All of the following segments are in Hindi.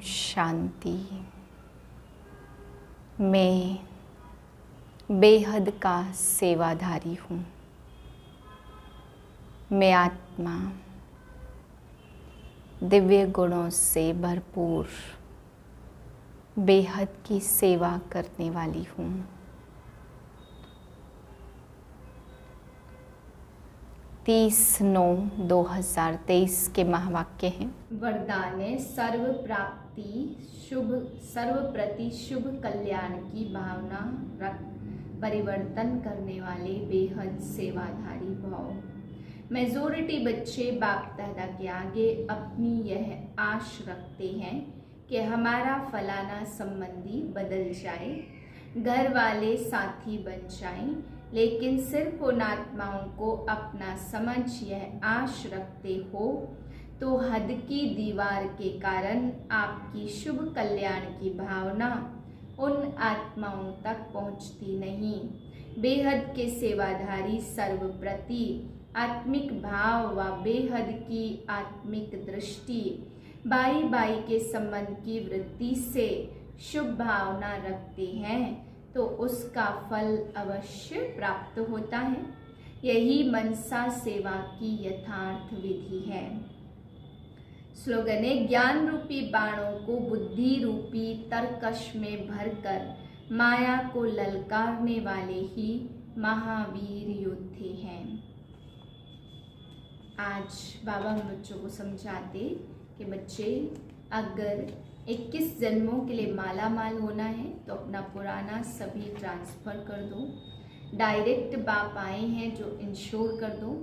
शांति। मैं बेहद का सेवाधारी हूँ। मैं आत्मा दिव्य गुणों से भरपूर बेहद की सेवा करने वाली हूँ। तीस 9/2023 के महावाक्य हैं। वरदान सर्व प्राप्ति शुभ सर्व प्रति शुभ कल्याण की भावना रख परिवर्तन करने वाले बेहद सेवाधारी भाव। मेजॉरिटी बच्चे बाप दादा के आगे अपनी यह आश रखते हैं कि हमारा फलाना संबंधी बदल जाए, घर वाले साथी बन जाएं, लेकिन सिर्फ उन आत्माओं को अपना समझ यह आश रखते हो तो हद की दीवार के कारण आपकी शुभ कल्याण की भावना उन आत्माओं तक पहुंचती नहीं। बेहद के सेवाधारी सर्वप्रति आत्मिक भाव व बेहद की आत्मिक दृष्टि बाई बाई के संबंध की वृत्ति से शुभ भावना रखते हैं तो उसका फल अवश्य प्राप्त होता है। यही मनसा सेवा की यथार्थ विधि है। स्लोगन है, ज्ञान रूपी बाणों को बुद्धि रूपी तरकश में भरकर माया को ललकारने वाले ही महावीर योद्धे हैं। आज बाबा हम बच्चों को समझाते कि बच्चे अगर 21 जन्मों के लिए माला माल होना है तो अपना पुराना सभी ट्रांसफ़र कर दो। डायरेक्ट बाप आए हैं जो इंश्योर कर दो।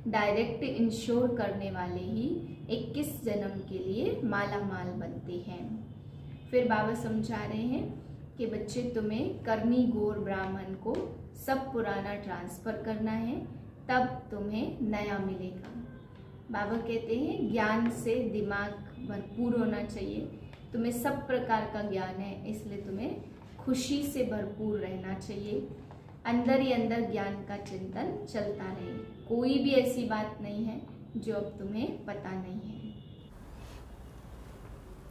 डायरेक्ट इंश्योर करने वाले ही 21 जन्म के लिए माला माल बनते हैं। फिर बाबा समझा रहे हैं कि बच्चे तुम्हें करनी गौर ब्राह्मण को सब पुराना ट्रांसफ़र करना है, तब तुम्हें नया मिलेगा। बाबा कहते हैं ज्ञान से दिमाग भरपूर होना चाहिए। तुम्हें सब प्रकार का ज्ञान है, इसलिए तुम्हें खुशी से भरपूर रहना चाहिए। अंदर ही अंदर ज्ञान का चिंतन चलता रहे। कोई भी ऐसी बात नहीं है जो अब तुम्हें पता नहीं है।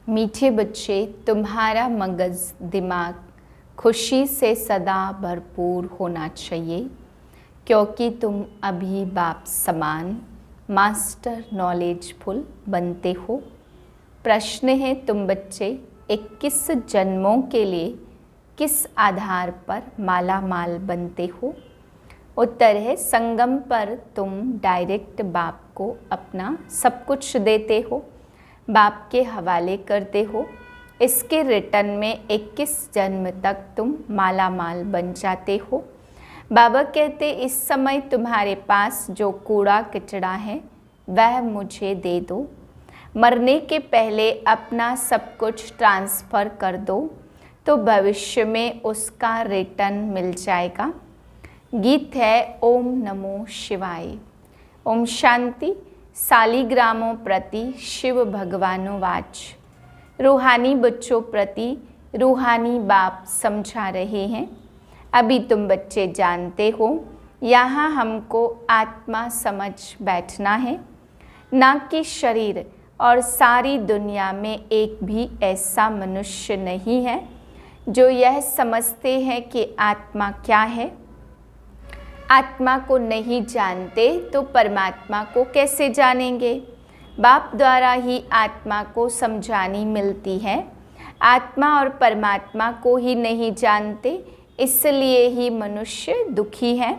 मीठे बच्चे, तुम्हारा मगज दिमाग खुशी से सदा भरपूर होना चाहिए, क्योंकि तुम अभी बाप समान मास्टर नॉलेजफुल बनते हो। प्रश्न है, तुम बच्चे 21 जन्मों के लिए किस आधार पर माला माल बनते हो? उत्तर है, संगम पर तुम डायरेक्ट बाप को अपना सब कुछ देते हो, बाप के हवाले करते हो। इसके रिटर्न में 21 जन्म तक तुम माला माल बन जाते हो। बाबा कहते, इस समय तुम्हारे पास जो कूड़ा कचड़ा है वह मुझे दे दो। मरने के पहले अपना सब कुछ ट्रांसफ़र कर दो तो भविष्य में उसका रिटर्न मिल जाएगा। गीत है ओम नमो शिवाय। ओम शांति। सालिग्रामों प्रति शिव भगवानो वाच। रूहानी बच्चों प्रति रूहानी बाप समझा रहे हैं। अभी तुम बच्चे जानते हो, यहाँ हमको आत्मा समझ बैठना है, ना कि शरीर। और सारी दुनिया में एक भी ऐसा मनुष्य नहीं है जो यह समझते हैं कि आत्मा क्या है। आत्मा को नहीं जानते तो परमात्मा को कैसे जानेंगे? बाप द्वारा ही आत्मा को समझानी मिलती है। आत्मा और परमात्मा को ही नहीं जानते, इसलिए ही मनुष्य दुखी है।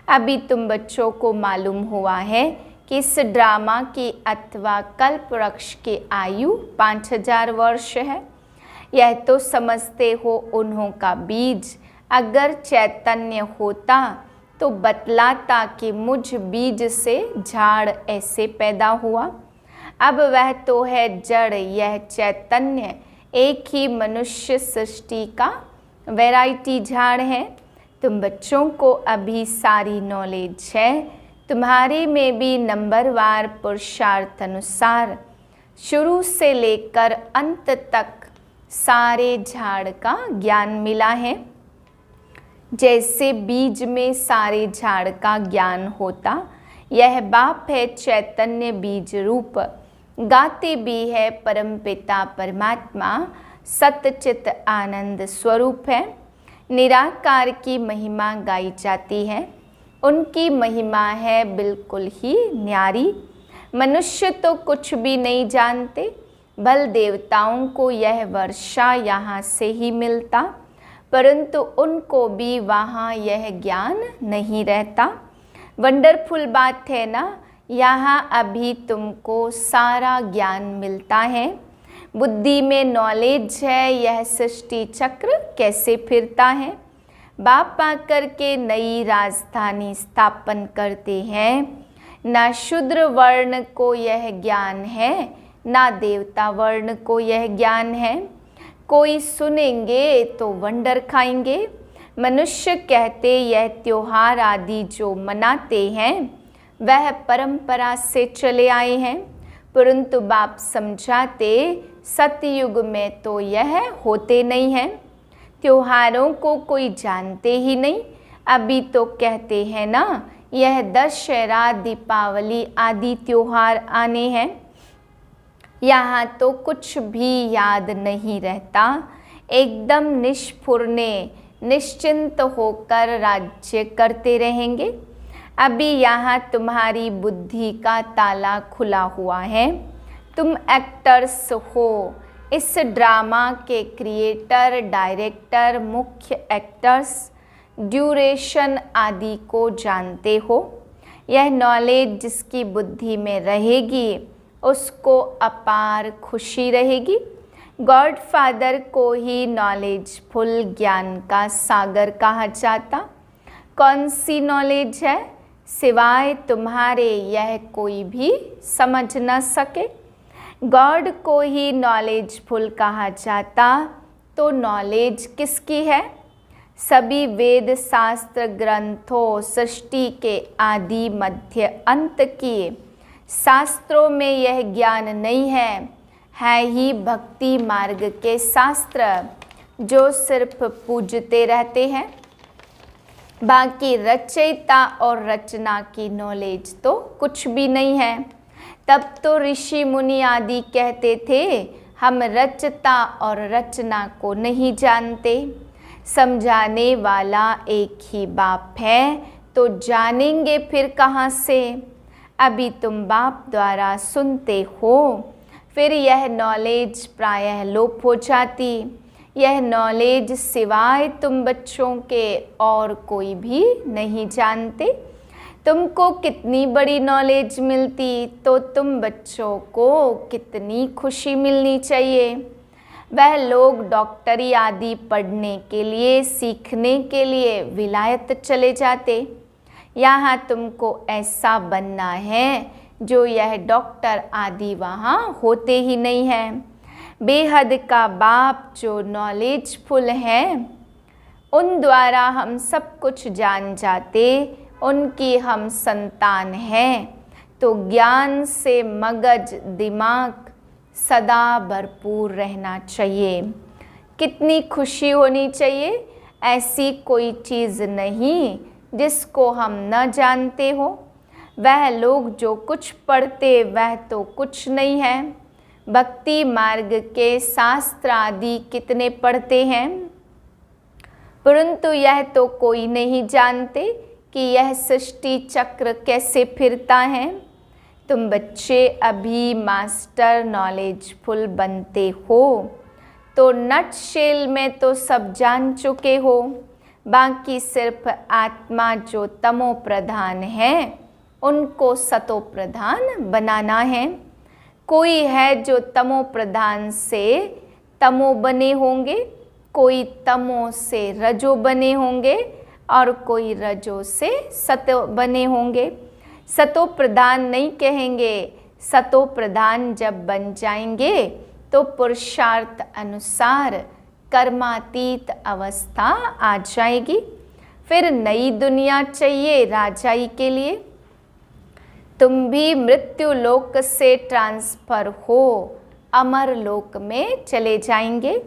अभी तुम बच्चों को मालूम हुआ है कि इस ड्रामा की अथवा कल्प वृक्ष की आयु 5000 वर्ष है। यह तो समझते हो उन्हों का बीज अगर चैतन्य होता तो बतलाता कि मुझ बीज से झाड़ ऐसे पैदा हुआ। अब वह तो है जड़, यह चैतन्य एक ही मनुष्य सृष्टि का वैरायटी झाड़ है। तुम बच्चों को अभी सारी नॉलेज है। तुम्हारे में भी नंबरवार पुरुषार्थ अनुसार शुरू से लेकर अंत तक सारे झाड़ का ज्ञान मिला है। जैसे बीज में सारे झाड़ का ज्ञान होता, यह बाप है चैतन्य बीज रूप। गाते भी है परमपिता परमात्मा सतचित आनंद स्वरूप है। निराकार की महिमा गाई जाती है, उनकी महिमा है बिल्कुल ही न्यारी। मनुष्य तो कुछ भी नहीं जानते, बल देवताओं को यह वर्षा यहाँ से ही मिलता, परंतु उनको भी वहाँ यह ज्ञान नहीं रहता। वंडरफुल बात है ना, यहाँ अभी तुमको सारा ज्ञान मिलता है। बुद्धि में नॉलेज है यह सृष्टि चक्र कैसे फिरता है। बाप आकर के नई राजधानी स्थापन करते हैं। ना शूद्र वर्ण को यह ज्ञान है, ना देवता वर्ण को यह ज्ञान है। कोई सुनेंगे तो वंडर खाएंगे। मनुष्य कहते यह त्योहार आदि जो मनाते हैं वह परंपरा से चले आए हैं, परंतु बाप समझाते सतयुग में तो यह होते नहीं हैं। त्योहारों को कोई जानते ही नहीं। अभी तो कहते हैं ना यह दशहरा दीपावली आदि त्योहार आने हैं, यहाँ तो कुछ भी याद नहीं रहता। एकदम निष्फुरने निश्चिंत होकर राज्य करते रहेंगे। अभी यहाँ तुम्हारी बुद्धि का ताला खुला हुआ है। तुम एक्टर्स हो, इस ड्रामा के क्रिएटर, डायरेक्टर, मुख्य एक्टर्स, ड्यूरेशन आदि को जानते हो। यह नॉलेज जिसकी बुद्धि में रहेगी उसको अपार खुशी रहेगी। गॉड फादर को ही नॉलेजफुल ज्ञान का सागर कहा जाता। कौन सी नॉलेज है सिवाय तुम्हारे यह कोई भी समझ न सके। गॉड को ही नॉलेजफुल कहा जाता, तो नॉलेज किसकी है। सभी वेद शास्त्र ग्रंथों सृष्टि के आदि मध्य अंत की शास्त्रों में यह ज्ञान नहीं है ही भक्ति मार्ग के शास्त्र जो सिर्फ पूजते रहते हैं। बाकी रचयिता और रचना की नॉलेज तो कुछ भी नहीं है। तब तो ऋषि मुनि आदि कहते थे हम रचता और रचना को नहीं जानते। समझाने वाला एक ही बाप है, तो जानेंगे फिर कहाँ से। अभी तुम बाप द्वारा सुनते हो, फिर यह नॉलेज प्रायः लोप हो जाती। यह नॉलेज सिवाय तुम बच्चों के और कोई भी नहीं जानते। तुमको कितनी बड़ी नॉलेज मिलती तो तुम बच्चों को कितनी खुशी मिलनी चाहिए। वह लोग डॉक्टरी आदि पढ़ने के लिए, सीखने के लिए विलायत चले जाते। यहाँ तुमको ऐसा बनना है जो यह डॉक्टर आदि वहाँ होते ही नहीं हैं। बेहद का बाप जो नॉलेजफुल है उन द्वारा हम सब कुछ जान जाते, उनकी हम संतान हैं। तो ज्ञान से मगज दिमाग सदा भरपूर रहना चाहिए। कितनी खुशी होनी चाहिए। ऐसी कोई चीज़ नहीं जिसको हम न जानते हो। वह लोग जो कुछ पढ़ते वह तो कुछ नहीं है। भक्ति मार्ग के शास्त्र आदि कितने पढ़ते हैं, परंतु यह तो कोई नहीं जानते कि यह सृष्टि चक्र कैसे फिरता है। तुम बच्चे अभी मास्टर नॉलेजफुल बनते हो तो नटशेल में तो सब जान चुके हो। बाकी सिर्फ आत्मा जो तमो प्रधान है उनको सतो प्रधान बनाना है। कोई है जो तमो प्रधान से तमो बने होंगे, कोई तमो से रजो बने होंगे और कोई रजो से सतो बने होंगे। सतो प्रधान नहीं कहेंगे। सतो प्रधान जब बन जाएंगे तो पुरुषार्थ अनुसार कर्मातीत अवस्था आ जाएगी। फिर नई दुनिया चाहिए राजाई के लिए। तुम भी मृत्यु लोक से ट्रांसफर हो अमर लोक में चले जाएंगे।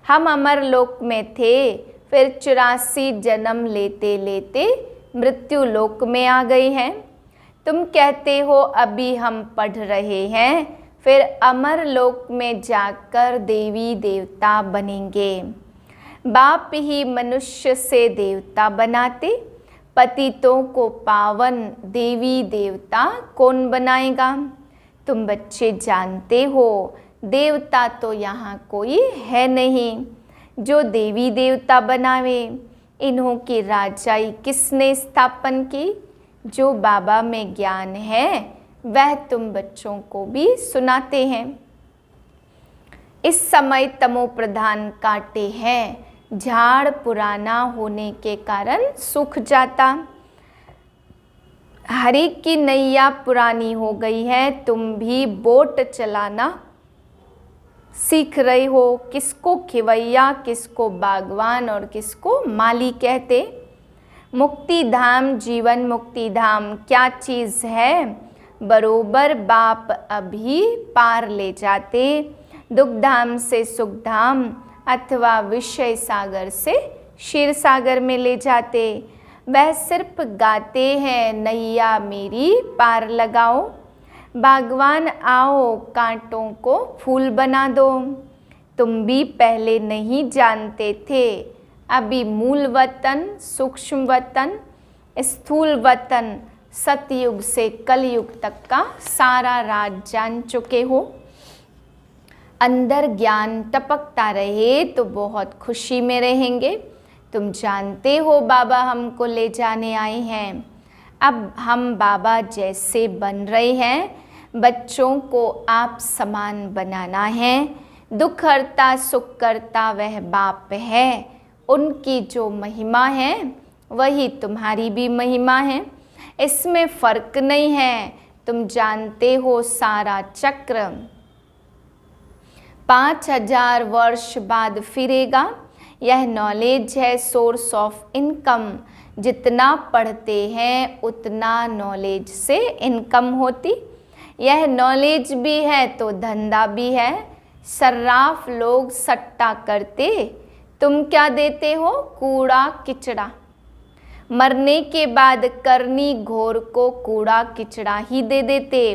हम अमर लोक में थे, फिर 84 जन्म लेते लेते मृत्यु लोक में आ गए हैं। तुम कहते हो अभी हम पढ़ रहे हैं, फिर अमर लोक में जाकर देवी देवता बनेंगे। बाप ही मनुष्य से देवता बनाते, पतितों को पावन देवी देवता कौन बनाएगा? तुम बच्चे जानते हो देवता तो यहाँ कोई है नहीं जो देवी देवता बनावे। इन्हों की राजाई किसने स्थापन की? जो बाबा में ज्ञान है वह तुम बच्चों को भी सुनाते हैं। इस समय तमो प्रधान कांटे हैं, झाड़ पुराना होने के कारण सूख जाता। हरि की नैया पुरानी हो गई है, तुम भी बोट चलाना सीख रहे हो। किसको खिवैया, किसको बागवान और किसको माली कहते। मुक्ति धाम, जीवन मुक्ति धाम क्या चीज़ है? बरोबर बाप अभी पार ले जाते। दुख धाम से सुख धाम अथवा विषय सागर से क्षीर सागर में ले जाते। वह सिर्फ गाते हैं नैया मेरी पार लगाओ। बागवान आओ कांटों को फूल बना दो। तुम भी पहले नहीं जानते थे, अभी मूल वतन, सूक्ष्म वतन, स्थूल वतन, सतयुग से कलयुग तक का सारा राज जान चुके हो। अंदर ज्ञान टपकता रहे तो बहुत खुशी में रहेंगे। तुम जानते हो बाबा हमको ले जाने आए हैं। अब हम बाबा जैसे बन रहे हैं, बच्चों को आप समान बनाना है। दुख हरता सुख करता वह बाप है। उनकी जो महिमा है वही तुम्हारी भी महिमा है, इसमें फर्क नहीं है। तुम जानते हो सारा चक्र 5000 वर्ष बाद फिरेगा। यह नॉलेज है सोर्स ऑफ इनकम। जितना पढ़ते हैं उतना नॉलेज से इनकम होती। यह नॉलेज भी है तो धंधा भी है। सर्राफ लोग सट्टा करते, तुम क्या देते हो? कूड़ा किचड़ा। मरने के बाद करनी घोर को कूड़ा किचड़ा ही दे देते।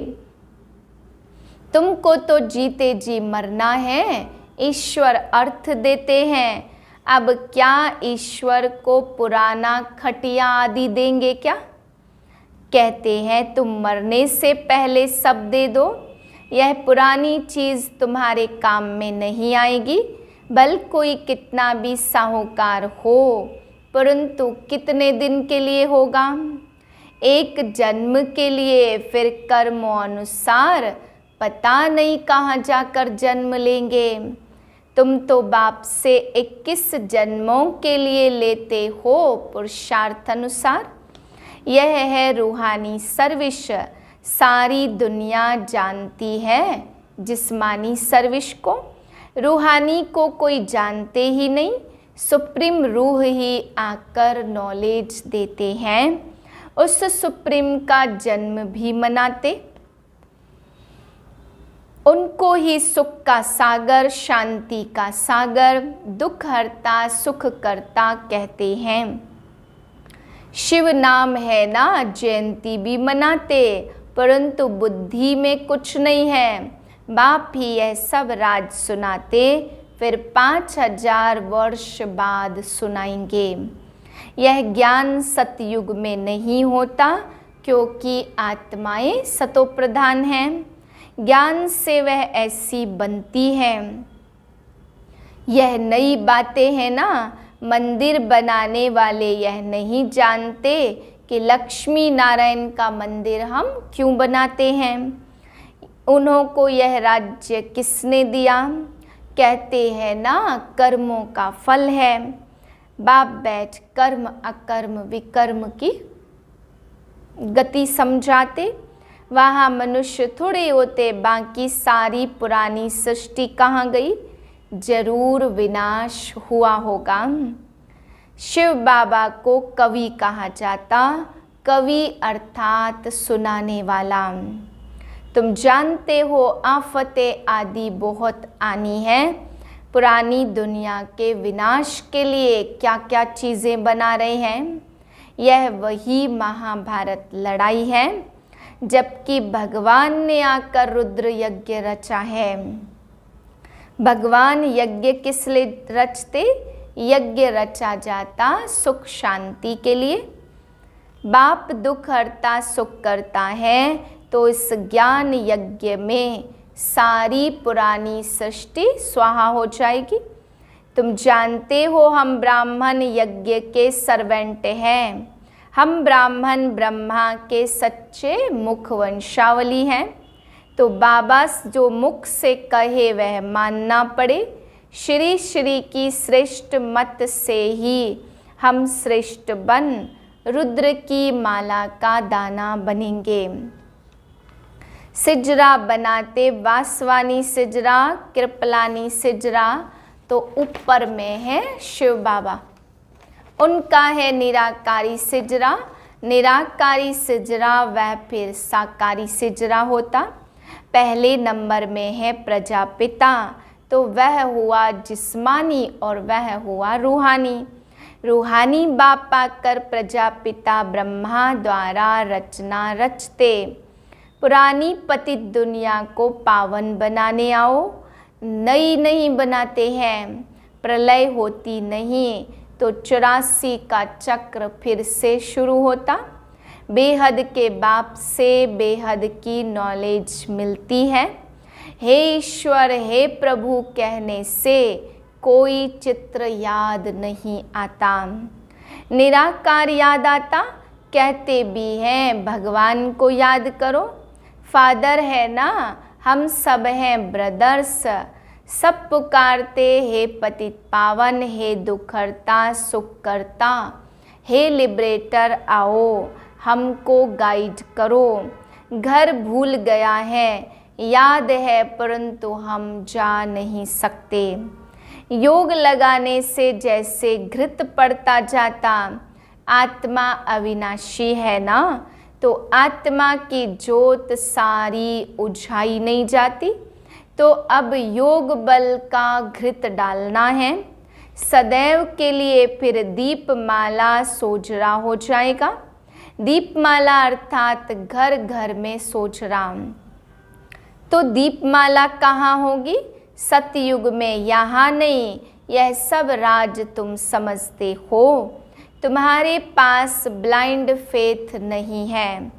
तुमको तो जीते जी मरना है, ईश्वर अर्थ देते हैं। अब क्या ईश्वर को पुराना खटिया आदि देंगे क्या? कहते हैं तुम मरने से पहले सब दे दो। यह पुरानी चीज़ तुम्हारे काम में नहीं आएगी। भल कोई कितना भी साहूकार हो, परंतु कितने दिन के लिए होगा? एक जन्म के लिए। फिर कर्मों अनुसार पता नहीं कहाँ जाकर जन्म लेंगे। तुम तो बाप से 21 जन्मों के लिए लेते हो पुरुषार्थ अनुसार। यह है रूहानी सर्विस। सारी दुनिया जानती है जिस्मानी सर्विस को, रूहानी को कोई जानते ही नहीं। सुप्रीम रूह ही आकर नॉलेज देते हैं। उस सुप्रीम का जन्म भी मनाते। उनको ही सुख का सागर, शांति का सागर, दुख हरता सुख करता कहते हैं। शिव नाम है ना, जयंती भी मनाते, परंतु बुद्धि में कुछ नहीं है। बाप ही यह सब राज सुनाते, फिर 5000 वर्ष बाद सुनाएंगे। यह ज्ञान सतयुग में नहीं होता, क्योंकि आत्माएं सतोप्रधान हैं। ज्ञान से वह ऐसी बनती है। यह नई बातें हैं ना। मंदिर बनाने वाले यह नहीं जानते कि लक्ष्मी नारायण का मंदिर हम क्यों बनाते हैं। उन्हों को यह राज्य किसने दिया? कहते हैं ना कर्मों का फल है। बाप बैठ कर्म अकर्म विकर्म की गति समझाते। वहाँ मनुष्य थोड़े होते, बाकी सारी पुरानी सृष्टि कहाँ गई? जरूर विनाश हुआ होगा। शिव बाबा को कवि कहा जाता। कवि अर्थात सुनाने वाला। तुम जानते हो आफतें आदि बहुत आनी है। पुरानी दुनिया के विनाश के लिए क्या क्या चीज़ें बना रहे हैं। यह वही महाभारत लड़ाई है जबकि भगवान ने आकर रुद्र यज्ञ रचा है। भगवान यज्ञ किस लिए रचते? यज्ञ रचा जाता सुख शांति के लिए। बाप दुख हरता सुख करता है, तो इस ज्ञान यज्ञ में सारी पुरानी सृष्टि स्वाहा हो जाएगी। तुम जानते हो हम ब्राह्मण यज्ञ के सर्वेंट हैं। हम ब्राह्मण ब्रह्मा के सच्चे मुख वंशावली हैं। तो बाबा जो मुख से कहे वह मानना पड़े। श्री श्री की श्रेष्ठ मत से ही हम श्रेष्ठ बन रुद्र की माला का दाना बनेंगे। सिजरा बनाते वासवानी सिजरा, कृपलानी सिजरा, तो ऊपर में है शिव बाबा। उनका है निराकारी सिजरा। निराकारी सिजरा वह फिर साकारी सिजरा होता। पहले नंबर में है प्रजापिता, तो वह हुआ जिस्मानी और वह हुआ रूहानी। रूहानी बाप पाकर प्रजापिता ब्रह्मा द्वारा रचना रचते। पुरानी पतित दुनिया को पावन बनाने आओ। नई नहीं बनाते हैं। प्रलय होती नहीं तो 84 का चक्र फिर से शुरू होता। बेहद के बाप से बेहद की नॉलेज मिलती है। हे ईश्वर, हे प्रभु कहने से कोई चित्र याद नहीं आता। निराकार याद आता, कहते भी हैं भगवान को याद करो। फादर है ना, हम सब हैं ब्रदर्स। सब पुकारते हे पतित पावन, हे दुखहर्ता सुख करता, हे लिबरेटर आओ हमको गाइड करो। घर भूल गया है, याद है परंतु हम जा नहीं सकते। योग लगाने से जैसे घृत पड़ता जाता। आत्मा अविनाशी है ना, तो आत्मा की ज्योत सारी उझाई नहीं जाती। तो अब योग बल का घृत डालना है। सदैव के लिए फिर दीपमाला सोजरा हो जाएगा। दीपमाला अर्थात घर घर में सोजरा। तो दीपमाला कहाँ होगी? सतयुग में, यहाँ नहीं। यह सब राज तुम समझते हो। तुम्हारे पास ब्लाइंड फेथ नहीं है।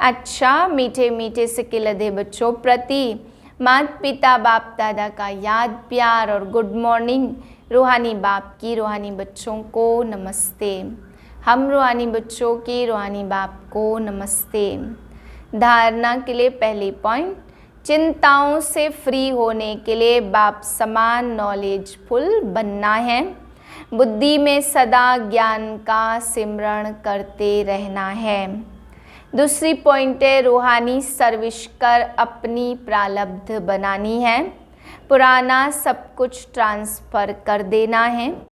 अच्छा, मीठे मीठे से किलधे बच्चों प्रति माता पिता बाप दादा का याद प्यार और गुड मॉर्निंग। रूहानी बाप की रूहानी बच्चों को नमस्ते। हम रूहानी बच्चों की रूहानी बाप को नमस्ते। धारणा के लिए पहली पॉइंट, चिंताओं से फ्री होने के लिए बाप समान नॉलेजफुल बनना है। बुद्धि में सदा ज्ञान का सिमरण करते रहना है। दूसरी पॉइंट है रूहानी सर्विस कर अपनी प्रारब्ध बनानी है। पुराना सब कुछ ट्रांसफ़र कर देना है।